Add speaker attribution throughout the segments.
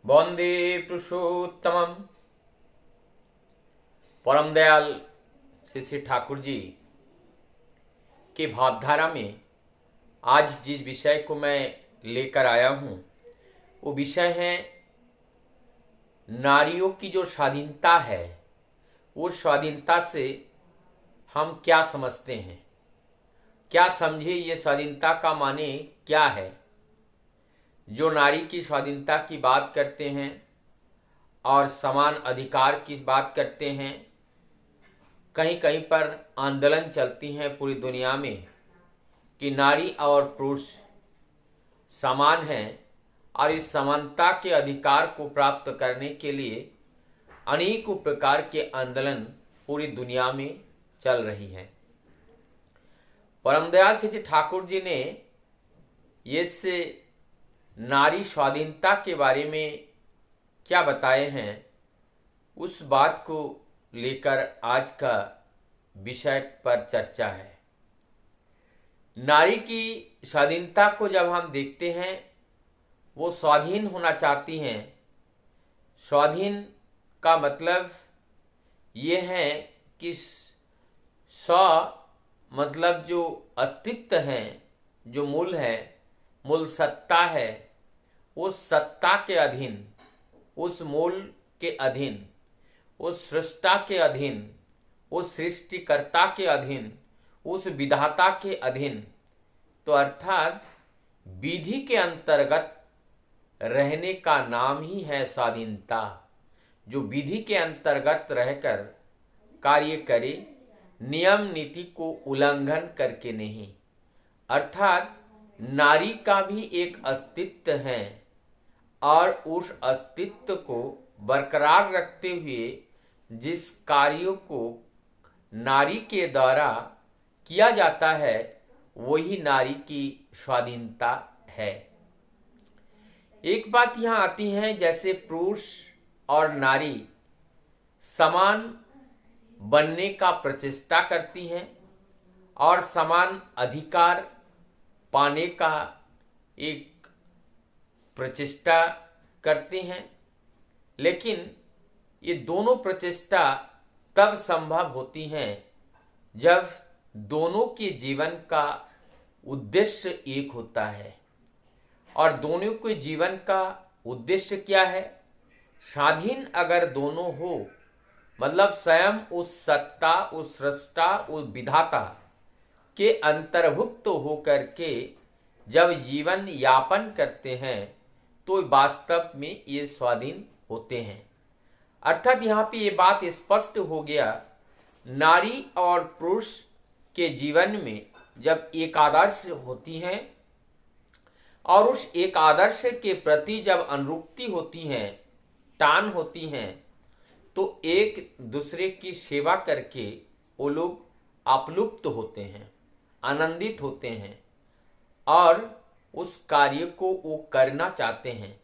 Speaker 1: वंदे पुरुषोत्तमम। परम दयाल श्री श्री ठाकुर जी के भावधारा में आज जिस विषय को मैं लेकर आया हूँ वो विषय है नारियों की जो स्वाधीनता है, वो स्वाधीनता से हम क्या समझते हैं, क्या समझे, ये स्वाधीनता का माने क्या है। जो नारी की स्वाधीनता की बात करते हैं और समान अधिकार की बात करते हैं, कहीं कहीं पर आंदोलन चलती हैं पूरी दुनिया में कि नारी और पुरुष समान हैं और इस समानता के अधिकार को प्राप्त करने के लिए अनेकों प्रकार के आंदोलन पूरी दुनिया में चल रही हैं। परम दयाल श्री ठाकुर जी ने ये से नारी स्वाधीनता के बारे में क्या बताए हैं, उस बात को लेकर आज का विषय पर चर्चा है। नारी की स्वाधीनता को जब हम देखते हैं, वो स्वाधीन होना चाहती हैं। स्वाधीन का मतलब ये है कि स्व मतलब जो अस्तित्व है, जो मूल है, मूल सत्ता है, उस सत्ता के अधीन, उस मूल के अधीन, उस सृष्टा के अधीन, उस सृष्टिकर्ता के अधीन, उस विधाता के अधीन, तो अर्थात विधि के अंतर्गत रहने का नाम ही है स्वाधीनता। जो विधि के अंतर्गत रहकर कार्य करे, नियम नीति को उल्लंघन करके नहीं। अर्थात नारी का भी एक अस्तित्व है और उस अस्तित्व को बरकरार रखते हुए जिस कार्यों को नारी के द्वारा किया जाता है, वही नारी की स्वाधीनता है। एक बात यहाँ आती है, जैसे पुरुष और नारी समान बनने का प्रचेष्टा करती हैं और समान अधिकार पाने का एक प्रचेष्टा करते हैं, लेकिन ये दोनों प्रचेष्टा तब संभव होती हैं जब दोनों के जीवन का उद्देश्य एक होता है। और दोनों के जीवन का उद्देश्य क्या है? स्वाधीन अगर दोनों हो, मतलब स्वयं उस सत्ता, उस सृष्टा, उस विधाता के अंतर्भुक्त होकर के जब जीवन यापन करते हैं, तो वास्तव में ये स्वाधीन होते हैं। अर्थात यहाँ पे ये बात स्पष्ट हो गया, नारी और पुरुष के जीवन में जब एक आदर्श होती हैं और उस एक आदर्श के प्रति जब अनुरक्ति होती हैं, टान होती हैं, तो एक दूसरे की सेवा करके वो लोग आप्लुप्त होते हैं, आनंदित होते हैं और उस कार्य को वो करना चाहते हैं।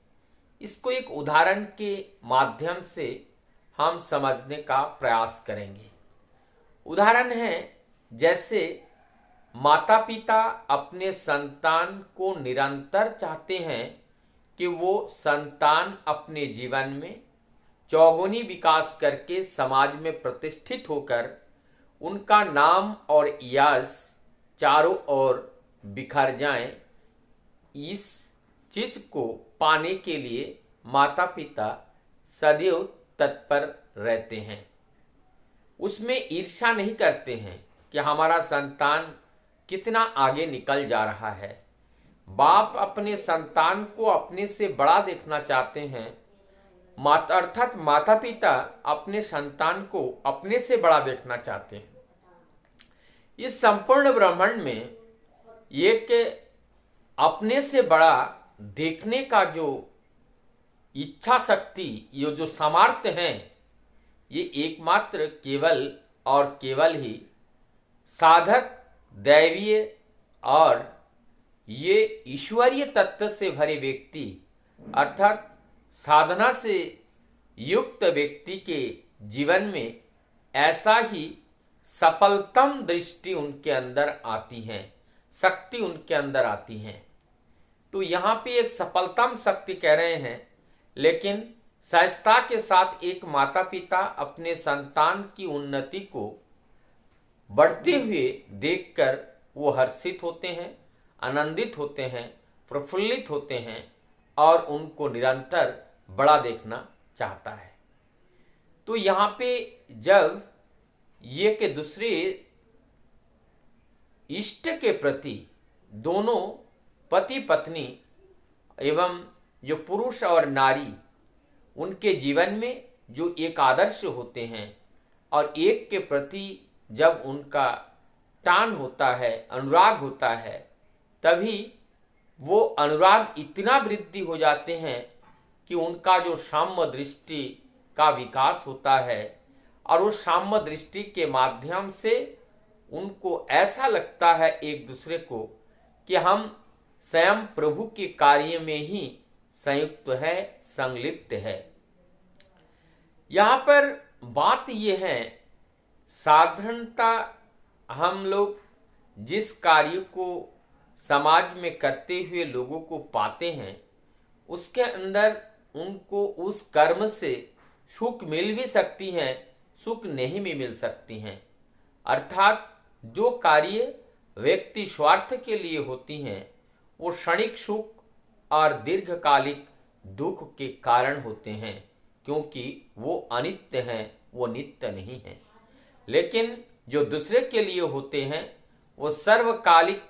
Speaker 1: इसको एक उदाहरण के माध्यम से हम समझने का प्रयास करेंगे। उदाहरण है, जैसे माता पिता अपने संतान को निरंतर चाहते हैं कि वो संतान अपने जीवन में चौगुनी विकास करके समाज में प्रतिष्ठित होकर उनका नाम और यश चारों ओर बिखर जाए। इस चीज को पाने के लिए माता पिता सदैव तत्पर रहते हैं। उसमें ईर्ष्या नहीं करते हैं कि हमारा संतान कितना आगे निकल जा रहा है। बाप अपने संतान को अपने से बड़ा देखना चाहते हैं, अर्थात माता पिता अपने संतान को अपने से बड़ा देखना चाहते हैं। इस संपूर्ण ब्रह्मांड में एक अपने से बड़ा देखने का जो इच्छा शक्ति, ये जो सामर्थ्य है, ये एकमात्र केवल और केवल ही साधक, दैवीय और ये ईश्वरीय तत्व से भरे व्यक्ति, अर्थात साधना से युक्त व्यक्ति के जीवन में ऐसा ही सफलतम दृष्टि उनके अंदर आती है, शक्ति उनके अंदर आती है। तो यहाँ पे एक सफलतम शक्ति कह रहे हैं, लेकिन सहजता के साथ एक माता पिता अपने संतान की उन्नति को बढ़ते हुए देखकर वो हर्षित होते हैं, आनंदित होते हैं, प्रफुल्लित होते हैं और उनको निरंतर बड़ा देखना चाहता है। तो यहाँ पे जब ये के दूसरे इष्ट के प्रति दोनों पति पत्नी एवं जो पुरुष और नारी उनके जीवन में जो एक आदर्श होते हैं और एक के प्रति जब उनका टान होता है, अनुराग होता है, तभी वो अनुराग इतना वृद्धि हो जाते हैं कि उनका जो साम्य दृष्टि का विकास होता है और उस साम्य दृष्टि के माध्यम से उनको ऐसा लगता है एक दूसरे को कि हम स्वयं प्रभु के कार्य में ही संयुक्त है, संलिप्त है। यहाँ पर बात ये है, साधारणता हम लोग जिस कार्य को समाज में करते हुए लोगों को पाते हैं उसके अंदर उनको उस कर्म से सुख मिल भी सकती हैं, सुख नहीं भी मिल सकती हैं। अर्थात जो कार्य व्यक्ति स्वार्थ के लिए होती हैं वो क्षणिक सुख और दीर्घकालिक दुख के कारण होते हैं, क्योंकि वो अनित्य हैं, वो नित्य नहीं हैं। लेकिन जो दूसरे के लिए होते हैं वो सर्वकालिक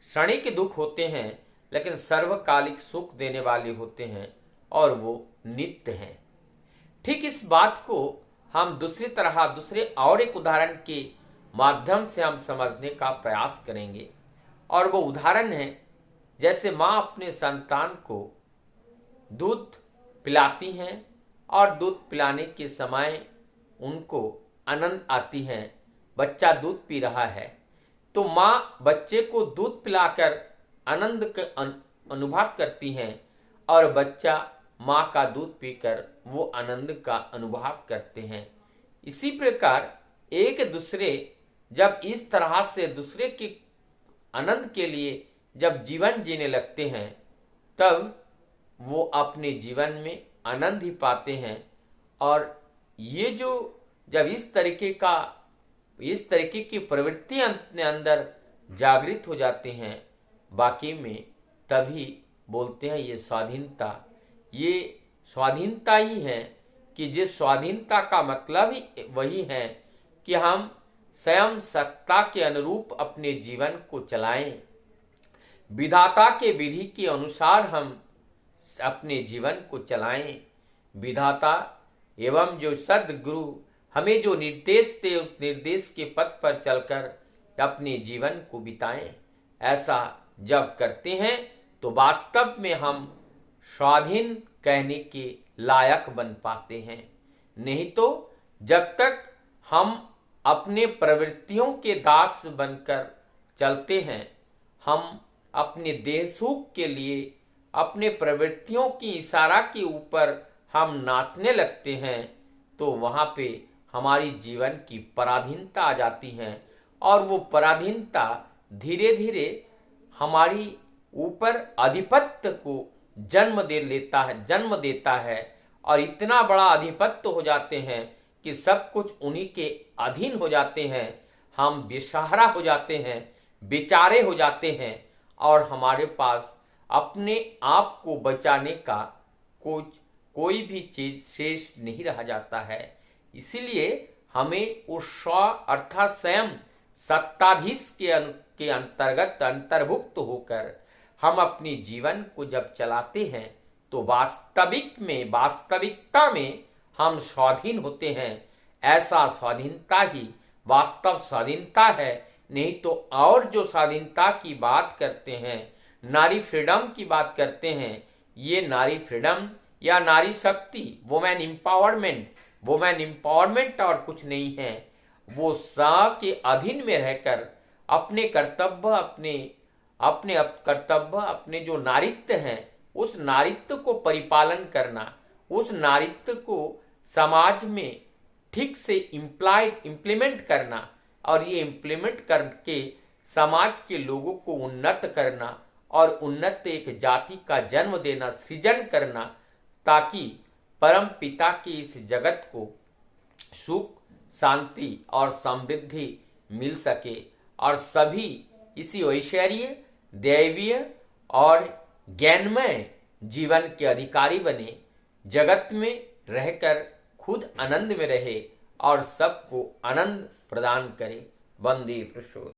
Speaker 1: क्षणिक दुख होते हैं, लेकिन सर्वकालिक सुख देने वाले होते हैं और वो नित्य हैं। ठीक इस बात को हम दूसरी तरह दूसरे और एक उदाहरण के माध्यम से हम समझने का प्रयास करेंगे, और वो उदाहरण है जैसे माँ अपने संतान को दूध पिलाती हैं और दूध पिलाने के समय उनको आनंद आती है, बच्चा दूध पी रहा है, तो माँ बच्चे को दूध पिलाकर आनंद का अनुभव करती हैं और बच्चा माँ का दूध पीकर वो आनंद का अनुभव करते हैं। इसी प्रकार एक दूसरे जब इस तरह से दूसरे के आनंद के लिए जब जीवन जीने लगते हैं तब वो अपने जीवन में आनंद ही पाते हैं। और ये जो जब इस तरीके की प्रवृत्ति अपने अंदर जागृत हो जाते हैं बाकी में, तभी बोलते हैं ये स्वाधीनता ही है कि जिस स्वाधीनता का मतलब ही वही है कि हम स्वयं सत्ता के अनुरूप अपने जीवन को चलाएं, विधाता के विधि के अनुसार हम अपने जीवन को चलाएं। विधाता एवं जो सद्गुरु हमें जो निर्देश दे उस निर्देश के पथ पर चलकर अपने जीवन को बिताएं। ऐसा जब करते हैं तो वास्तव में हम स्वाधीन कहने के लायक बन पाते हैं। नहीं तो जब तक हम अपने प्रवृत्तियों के दास बनकर चलते हैं, हम अपने देह सुख के लिए अपने प्रवृत्तियों की इशारा के ऊपर हम नाचने लगते हैं, तो वहाँ पे हमारी जीवन की पराधीनता आ जाती है और वो पराधीनता धीरे धीरे हमारी ऊपर आधिपत्य को जन्म देता है और इतना बड़ा आधिपत्य हो जाते हैं कि सब कुछ उन्हीं के अधीन हो जाते हैं। हम बेसहारा हो जाते हैं, बेचारे हो जाते हैं और हमारे पास अपने आप को बचाने का कोई भी चीज शेष नहीं रह जाता है। इसीलिए हमें उस स्व अर्थात स्वयं सत्ताधीश के अंतर्गत अंतर्भुक्त होकर हम अपने जीवन को जब चलाते हैं तो वास्तविकता में हम स्वाधीन होते हैं। ऐसा स्वाधीनता ही वास्तव स्वाधीनता है। नहीं तो और जो स्वाधीनता की बात करते हैं, नारी फ्रीडम की बात करते हैं, ये नारी फ्रीडम या नारी शक्ति, वुमेन एम्पावरमेंट और कुछ नहीं है। वो सा के अधीन में रहकर अपने अपने जो नारित्व हैं उस नारित्व को परिपालन करना, उस नारित्व को समाज में ठीक से इम्प्लीमेंट करना और ये इम्प्लीमेंट करके समाज के लोगों को उन्नत करना और उन्नत एक जाति का जन्म देना, सृजन करना, ताकि परम पिता की इस जगत को सुख, शांति और समृद्धि मिल सके और सभी इसी ऐश्वर्य, दैवीय और ज्ञानमय जीवन के अधिकारी बने, जगत में रहकर खुद आनंद में रहे और सबको आनंद प्रदान करे। वंदे पुरुषोत्तम।